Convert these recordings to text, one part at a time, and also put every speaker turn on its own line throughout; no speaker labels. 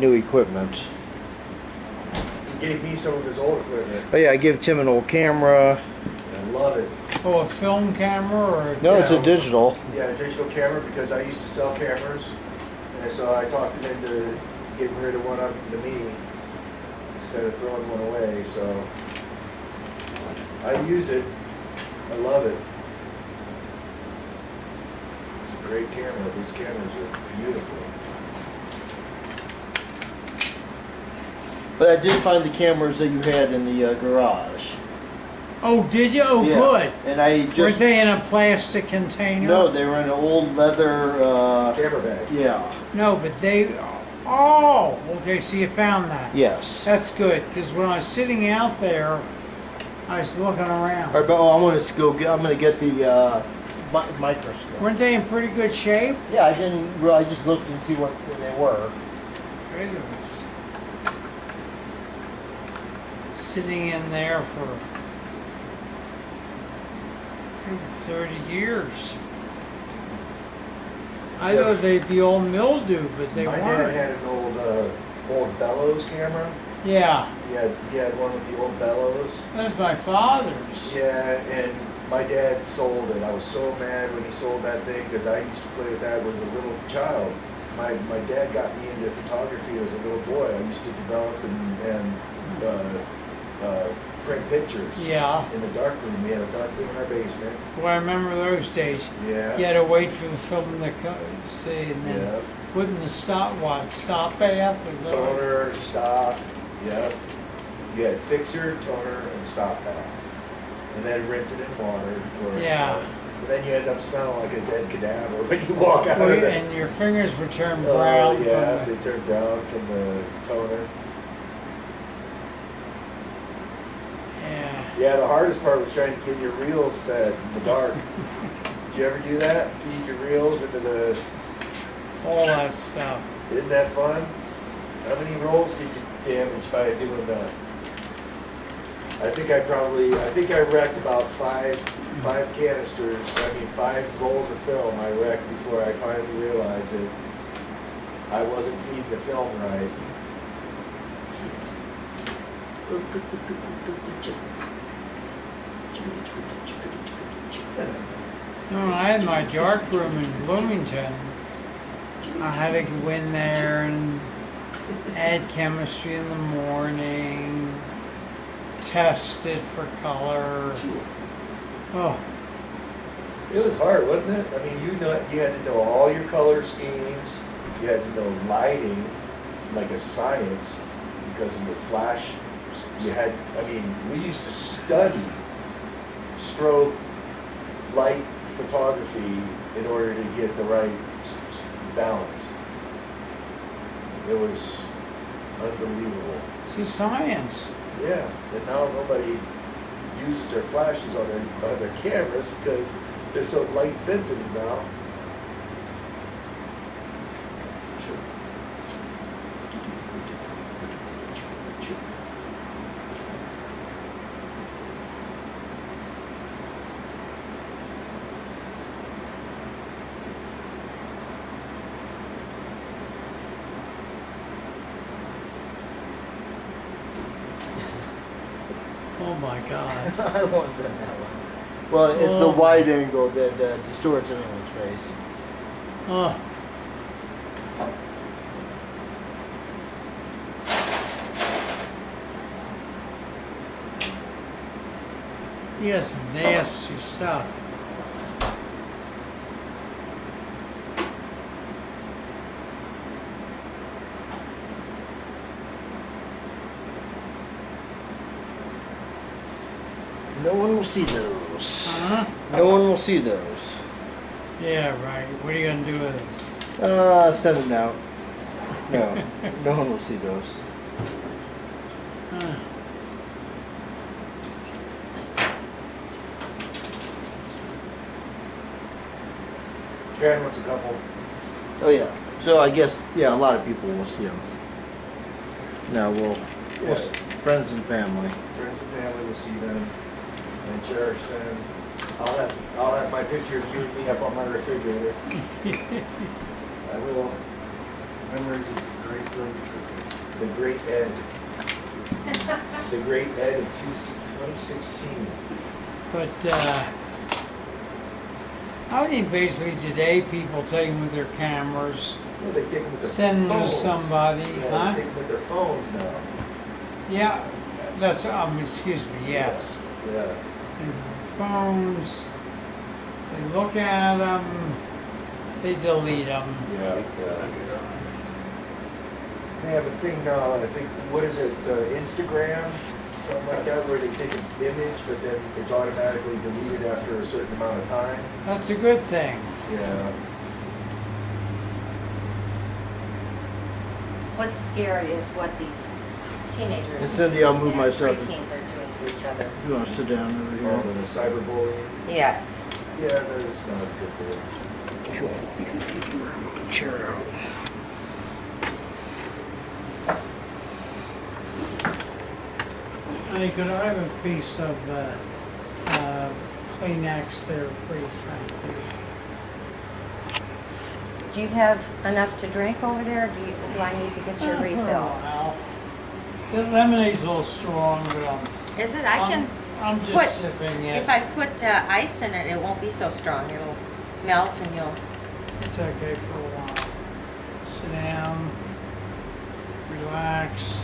new equipment.
He gave me some of his old equipment.
Oh yeah, I give Tim an old camera.
I love it.
Oh, a film camera or?
No, it's a
Yeah.
digital.
Yeah, a digital camera because I used to sell cameras, and so I talked him into getting rid of one of them to me instead of throwing one away. So I use it. I love it. It's a great camera. These cameras are beautiful.
But I did find the cameras that you had in the garage.
Oh, did you? Oh,
Yeah.
good.
And I
Weren't
just
they in a plastic container?
no, they were in an old leather.
Camera bag.
Yeah.
No, but they. Oh, okay. So you found that.
Yes.
That's good because when I was sitting out there, I was looking around.
All right, but I'm gonna go. I'm gonna get the microscope.
Weren't they in pretty good shape?
Yeah, I didn't. I just looked and see what they were.
Goodness. Sitting in there for maybe 30 years. I thought they'd be all mildew, but they
My dad
weren't.
had an old bellows camera.
Yeah,
He had one with the old bellows.
that's my father's.
Yeah, and my dad sold it. I was so mad when he sold that thing because I used to play with that as a little child. My dad got me into photography as a little boy. I used to develop and print pictures.
Yeah.
In the dark room. We had a dark room in our basement.
Well, I remember those days.
Yeah.
You had to wait for the film to see, and then
Yeah.
putting the stop bath was that right?
Toner, stop. Yep. You had fixer, toner, and stop bath. And then rinse it in water. Of course.
Yeah.
But then you end up smelling like a dead cadaver when you walk out
Well,
of it.
and your fingers would turn
Oh,
brown
yeah,
from
they turn brown from the toner.
yeah.
Yeah, the hardest part was trying to get your reels fed in the dark. Did you ever do that? Feed your reels into the...
All that stuff.
Isn't that fun? How many rolls did you damage by doing that? I think I wrecked about five canisters, 5 rolls of film I wrecked before I finally realized that I wasn't feeding the film right.
When I had my dark room in Bloomington, I had to go in there and add chemistry in the morning, test it for color. Oh,
It was hard, wasn't it? I mean, you had to know all your color schemes. You had to know lighting, like a science, because of your flash. We used to study strobe light photography in order to get the right balance. It was unbelievable.
it's science.
Yeah, and now nobody uses their flashes on their cameras because they're so light sensitive now.
Oh my God.
I want that one. Well, it's the
Oh.
wide angle that distorts anyone's face.
Oh, you got some nasty stuff.
No one will see those.
Huh?
No one will see those.
Yeah, right. What are you gonna do with it?
Send them out. No, no one will see those.
Huh.
Chad wants a couple.
Oh yeah. So I guess a lot of people will see them. No, we'll friends and family.
Friends and family will see them and cherish them. I'll have my picture of you and me up on my refrigerator. I will. Memories of great The Great Ed. The Great Ed of 2016.
But I think basically today people take them with their cameras,
Well, they take them with their
send them to
phones.
somebody,
Yeah,
huh?
they take them with their phones now.
Yeah, that's, excuse me, yes.
Yeah.
And phones, they look at them, they delete them.
Yeah. They have a thing now, I think, what is it, Instagram? Something like that, where they take an image, but then it's automatically deleted after a certain amount of time.
That's a good thing.
Yeah.
What's scary is what these teenagers
And Cindy, I'll move
and
myself.
preteens are doing to each other.
You want to sit down over
All
here?
the cyberbullying.
Yes.
Yeah, that is not a good thing.
Sure. You can keep your chair out.
Honey, could I have a piece of Kleenex there, please? Thank you.
Do you have enough to drink over there, or do I need to get your
For a
refill?
while. The lemonade's a little strong, but
Is it? I can,
I'm just
put-
sipping it.
if I put ice in it, it won't be so strong. It'll melt and you'll,
It's okay for a while. Sit down, relax.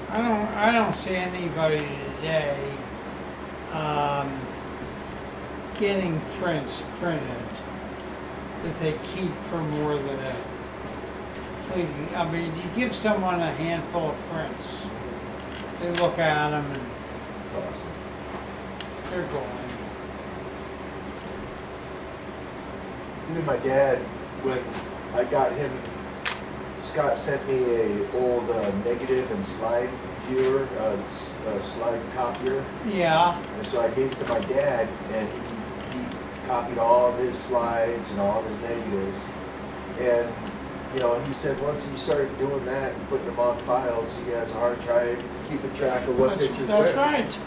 I don't see anybody today getting prints printed that they keep for more than a fleeting. I mean, you give someone a handful of prints, they look at them and
It's awesome.
they're going.
Even my dad, when I got him, Scott sent me a old negative and slide viewer, slide copier.
Yeah,
And so I gave it to my dad, and he copied all of his slides and all of his negatives. And, you know, he said once he started doing that and putting them on files, he has a hard time keeping track of what pictures
that's
where.
right.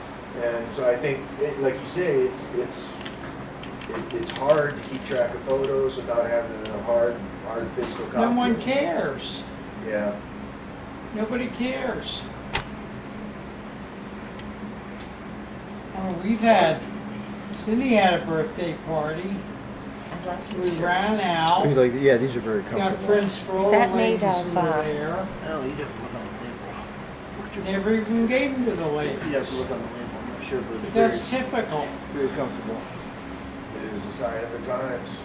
And so I think, like you say, it's hard to keep track of photos without having a hard physical copy.
No one cares.
Yeah.
Nobody cares. Oh, we've had, Cindy had a birthday party.
unless
We
you
ran out,
Like, yeah, these are very
got
comfortable.
prints for
Is
all
that
the
made
ladies
of,
who were there.
Oh, you have to look on the label.
Never even gave them to the
You have to
ladies.
look on the label. I'm not sure, but it's
That's
very,
typical.
very comfortable.
It is a sign of the times.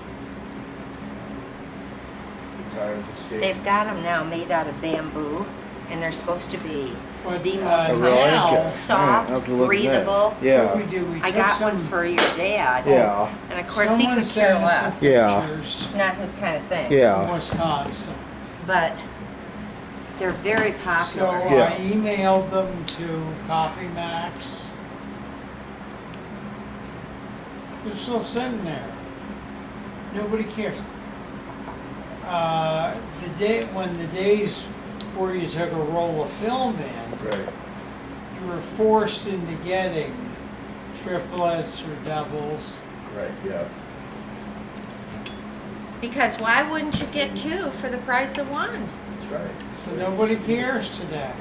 The times have stayed.
They've got them now made out of bamboo, and they're supposed to be
But
the most
Oh, really?
now,
Okay.
soft,
I'll have to look at that.
breathable.
what
Yeah,
we do, we
I
took
got one
some,
for your dad.
yeah,
And of course, he
someone
could care
sent us
less.
some
Yeah.
pictures
It's not his kind of thing.
from
yeah.
Wisconsin.
But they're very
So
popular.
Yeah.
I emailed them to CopyMax. They're still sitting there. Nobody cares. The day when the days where you took a roll of film in,
Right.
you were forced into getting triplets or doubles.
Right. Yeah.
Because why wouldn't you get two for the price of one?
That's right.
So nobody cares today.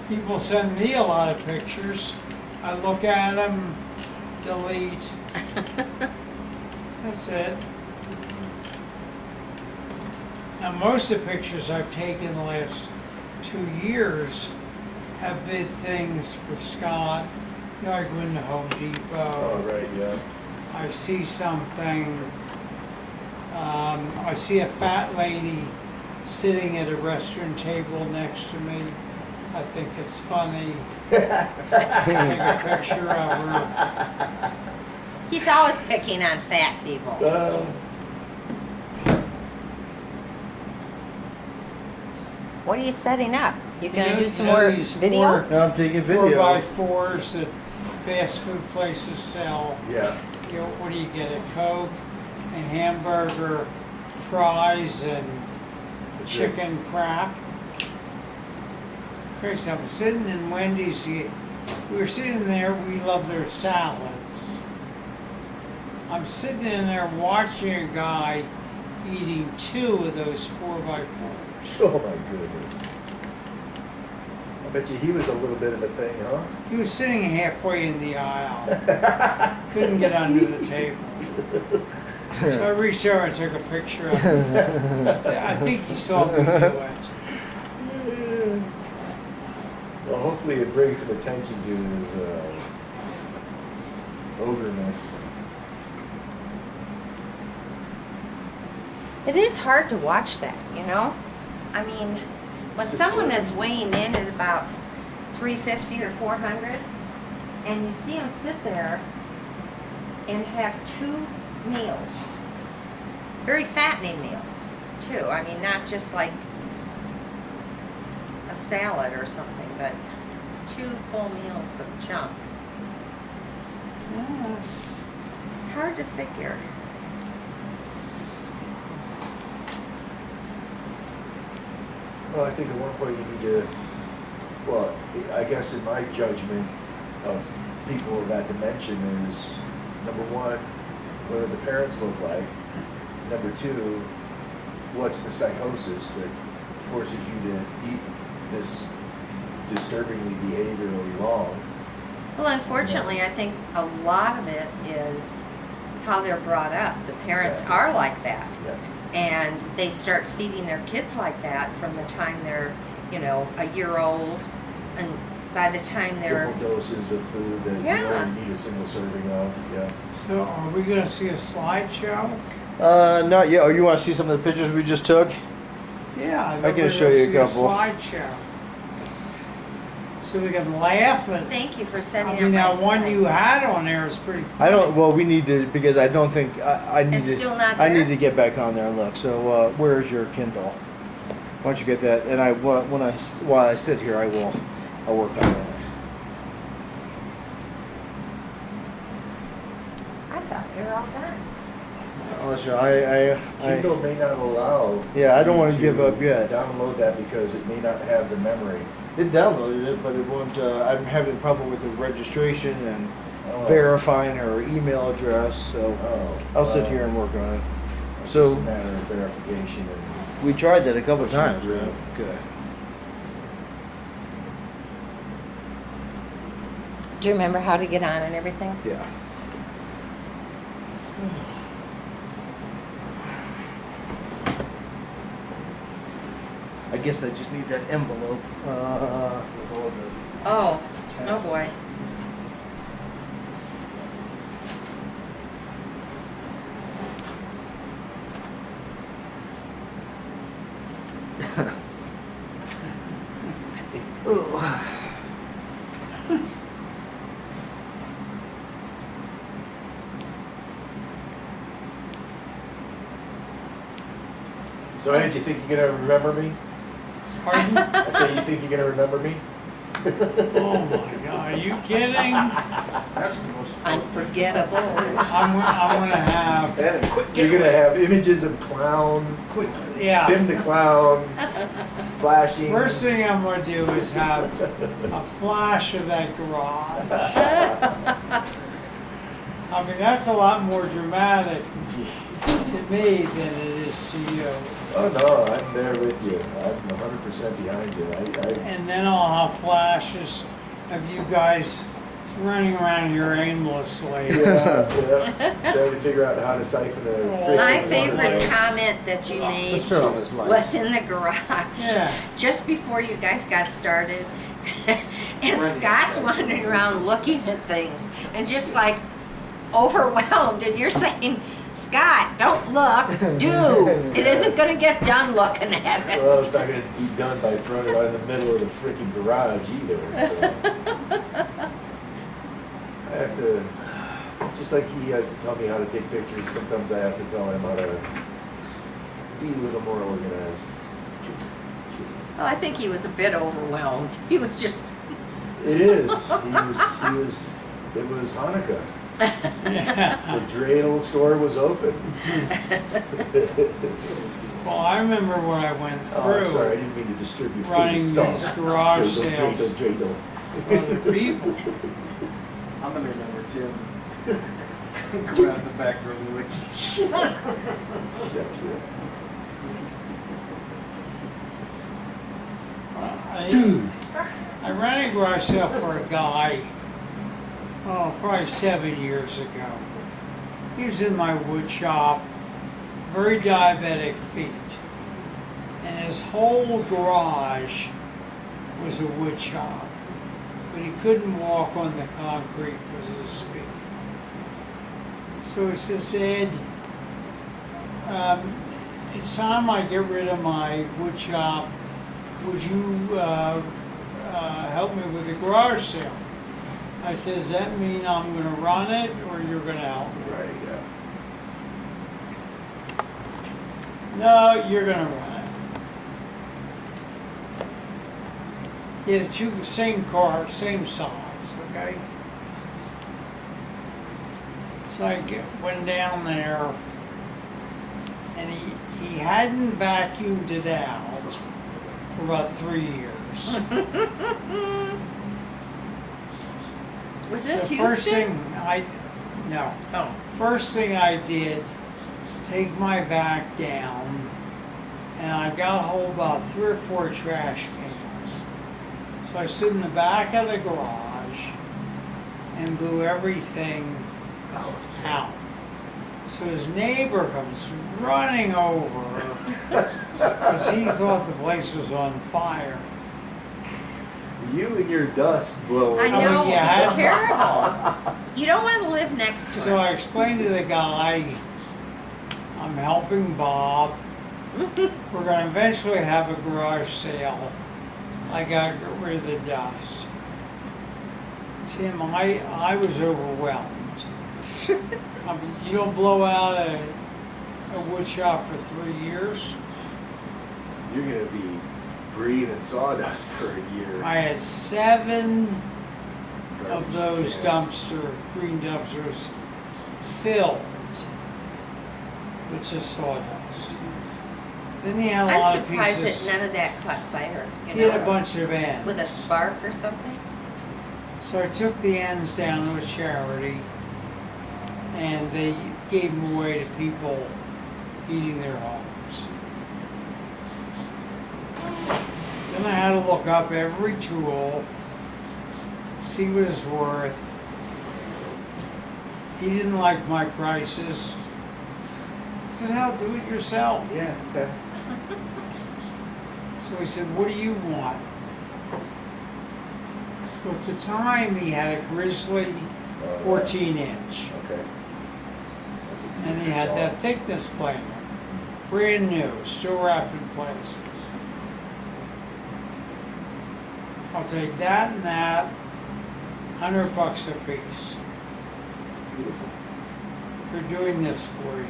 People send me a lot of pictures. I look at them, delete. That's it. Now, most of the pictures I've taken the last 2 years have been things for Scott. You know, I go into Home
Oh,
Depot.
right. Yeah.
I see something. I see a fat lady sitting at a restaurant table next to me. I think it's funny. Take a picture of her.
He's always picking on fat people. What are you setting up? You gonna do some more
these
video?
No, I'm taking
4x4s
video.
that fast food places sell.
Yeah.
You know, what do you get? A Coke, a hamburger, fries and
That's
chicken crap. Chris, I'm sitting in Wendy's. We were sitting there. We love their salads. I'm sitting in there watching a guy eating 2 of those 4x4s.
Oh my goodness. I bet you he was a little bit of a thing, huh?
He was sitting halfway in the aisle. Couldn't get under the table. So I reached over and took a picture of him. I think he saw me do it.
Well, hopefully it brings some attention to his ogreness.
It is hard to watch that, you know? I mean, when
It's
someone is
disturbing.
weighing in at about 350 or 400, and you see them sit there and have 2 meals, very fattening meals, too. I mean, not just like a salad or something, but 2 full meals of junk.
Yes.
It's hard to figure.
Well, I think at one point you need to, well, I guess in my judgment of people of that dimension is, number one, what do the parents look like? Number two, what's the psychosis that forces you to eat this disturbingly behaviorally wrong?
Well, unfortunately, I think a lot of it is how they're brought up. The parents
Exactly.
are like that.
Yeah.
And they start feeding their kids like that from the time they're, you know, a year old. And by the time they're,
Triple doses of food that you
Yeah.
only need a single serving of, yeah.
So are we going to see a slideshow?
Not yet. Oh, you want to see some of the pictures we just took?
Yeah,
I
thought
can
we were
show
gonna
you a
see
couple.
slideshow. So we can laugh and.
thank you for sending
I mean,
out
that
my
one you
slides.
had on there is pretty funny.
I don't. Well, we need to because I don't think I need
It's
to.
still not
I
there?
need to get back on there and look. So where's your Kindle? Why don't you get that? And while I sit here, I'll work on that.
I thought they were all done.
Unless I
Kindle may not allow.
Yeah, I don't
you
wanna give up yet.
Download that because it may not have the memory.
it downloaded it, but it won't. I'm having a problem with the registration and
Oh.
verifying her email address. So
Oh.
I'll sit
well,
here and work on it.
It's
So-
just a matter of verification and.
We tried that a couple of
Pushing
times.
through.
Right? Good.
Do you remember how to get on and everything?
Yeah. I guess I just need that envelope with all the.
Oh, oh boy.
So Ed, you think you're gonna remember me?
Pardon?
I say, you think you're gonna remember me?
Oh my God, are you kidding?
That's the most.
Unforgettable.
I'm gonna have,
You're gonna have images of clown,
yeah.
Tim the clown, flashing.
First thing I'm gonna do is have a flash of that garage. I mean, that's a lot more dramatic to me than it is to you.
Oh no, I'm there with you. I'm 100% behind you.
And then I'll have flashes of you guys running around here aimlessly.
yeah. Trying to figure out how to siphon a freaking
My
water
favorite
hose.
comment that you made
Let's turn on this light.
was in the garage.
Yeah.
Just before you guys got started. And
Ready.
Scott's wandering around looking at things and just like overwhelmed. And you're saying, Scott, don't look, do. It isn't going to get done looking at it.
Well, it's not gonna be done by throwing it out in the middle of the freaking garage either. So. I have to, just like he has to tell me how to take pictures, sometimes I have to tell him how to be a little more organized.
Well, I think he was a bit overwhelmed. He was just,
It is. It was Hanukkah.
Yeah.
The dreidel store was open.
Well, I remember what I went
Oh, I'm sorry, I
through
didn't mean to disturb your food.
running
Sorry.
these garage
Dreidel,
sales
dreidel,
for other people.
I'm gonna remember Tim. Grab the back door and like,
dreidel. Shut your ass.
I ran a garage sale for a guy, oh, probably 7 years ago. He was in my wood shop, very diabetic feet. And his whole garage was a wood shop. But he couldn't walk on the concrete because of his feet. So he says, Ed, it's time I get rid of my wood shop. Would you help me with the garage sale? I said, does that mean I'm going to run it or you're going to help me?
Right, yeah.
No, you're going to run it. He had two same car, same size, okay? So I went down there and he hadn't vacuumed it out for about 3 years.
Was this
The
Houston?
first thing no.
Oh.
First thing I did, take my vac down, and I got a hold of about 3 or 4 trash cans. So I stood in the back of the garage and blew everything out. So his neighbor comes running over because he thought the place was on fire.
You and your dust blowing.
I know,
yeah,
it's terrible. You don't want to live next to
So
it.
I explained to the guy, I'm helping Bob. We're going to eventually have a garage sale. I got to get rid of the dust. Tim, I was overwhelmed. I mean, you don't blow out a wood shop for 3 years.
You're gonna be breathing sawdust for a year.
I had 7 of
Garbage
those
cans.
green dumpsters filled with just sawdust. Then he had a lot
I'm
of
surprised
pieces.
that none of that caught fire. You
He had
know,
a bunch of ends.
with a spark or something.
So I took the ends down to a charity, and they gave them away to people heating their homes. Then I had to look up every tool, see what it's worth. He didn't like my prices. I said, hell, do it yourself.
Yeah, so
So he said, what do you want? So at the time, he had a Grizzly 14-inch.
Okay.
And he had that thickness planer. Brand new, still wrapped in place. I'll take that and that, $100 a piece
Beautiful.
for doing this for you.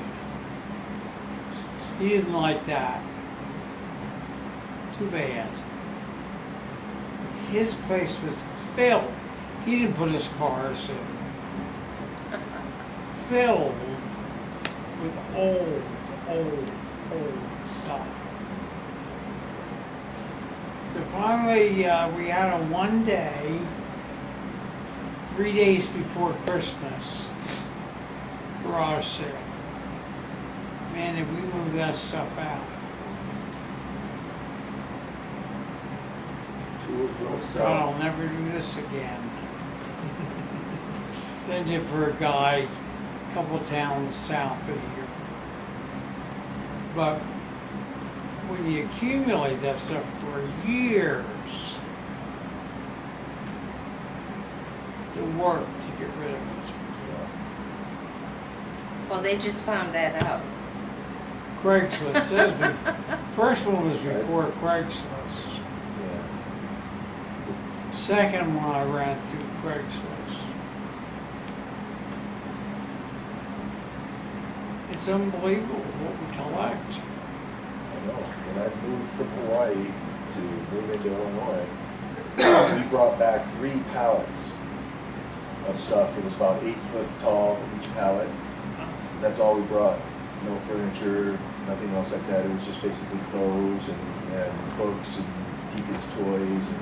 He didn't like that. Too bad. His place was filled. He didn't put his cars in. Filled with old stuff. So finally, we had a one day, 3 days before Christmas, garage sale. Man, did we move that stuff out.
Tools will
God,
sell.
I'll never do this again. Then did for a guy a couple towns south of here. But when you accumulate that stuff for years, the work to get rid of it.
Well, they just found that out.
Craigslist says first one was before Craigslist.
Yeah.
Second one I ran through Craigslist. It's unbelievable what we collect.
I know. When I moved from Hawaii to move into Illinois, we brought back 3 pallets of stuff. It was about 8 foot tall, each pallet. That's all we brought. No furniture, nothing else like that. It was just basically clothes and books and Deacon's toys and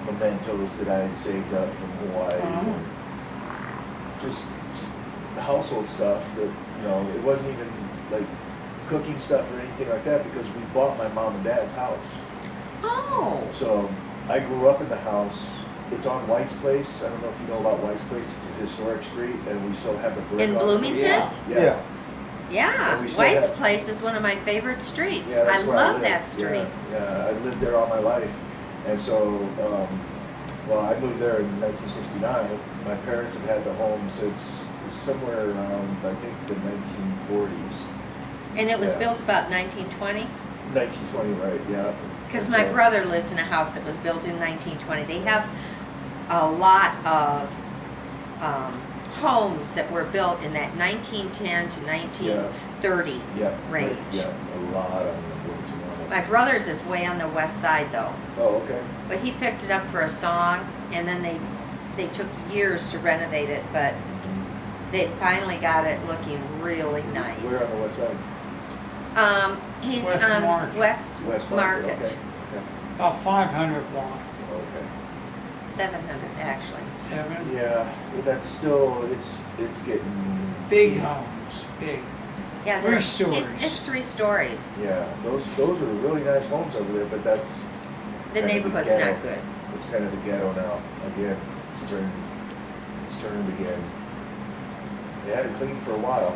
mementos that I had saved up from Hawaii.
Oh.
And just household stuff that, it wasn't even like cooking stuff or anything like that because we bought my mom and dad's house.
Oh,
So I grew up in the house. It's on White's Place. I don't know if you know about White's Place. It's a historic street, and we still have the brick
in
on it.
Bloomington?
Yeah.
Yeah,
And we still
White's
have-
Place is one of my favorite streets.
Yeah,
I
that's where
love
live.
that street.
Yeah, I lived there all my life. And so, I moved there in 1969. My parents have had the home since somewhere around, I think, the 1940s.
And it was
Yeah.
built about 1920?
1920, right, yeah.
Because
And
my
so-
brother lives in a house that was built in 1920. They have a lot of homes that were built in that 1910 to 1930
Yeah.
range.
Yeah, a lot of them in Bloomington.
My brother's is way on the west side though,
Oh, okay.
but he picked it up for a song, and then they took years to renovate it, but they finally got it looking really nice.
Where on the west side?
West
He's on
Market.
West
West
Market,
Okay. Okay.
About 500 block.
Okay.
700 actually.
7.
Yeah, but that's still, it's getting.
Big homes, big.
Yeah,
3 stories.
It's 3 stories.
Yeah, those are really nice homes over there, but that's.
The
kind of
neighborhood's
ghetto.
not good.
It's kind of the ghetto now. Again, it's turned again. They had it clean for a while,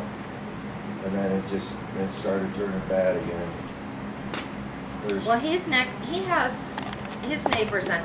and then it started turning bad again. There's.
Well, he's next. He has his neighbors on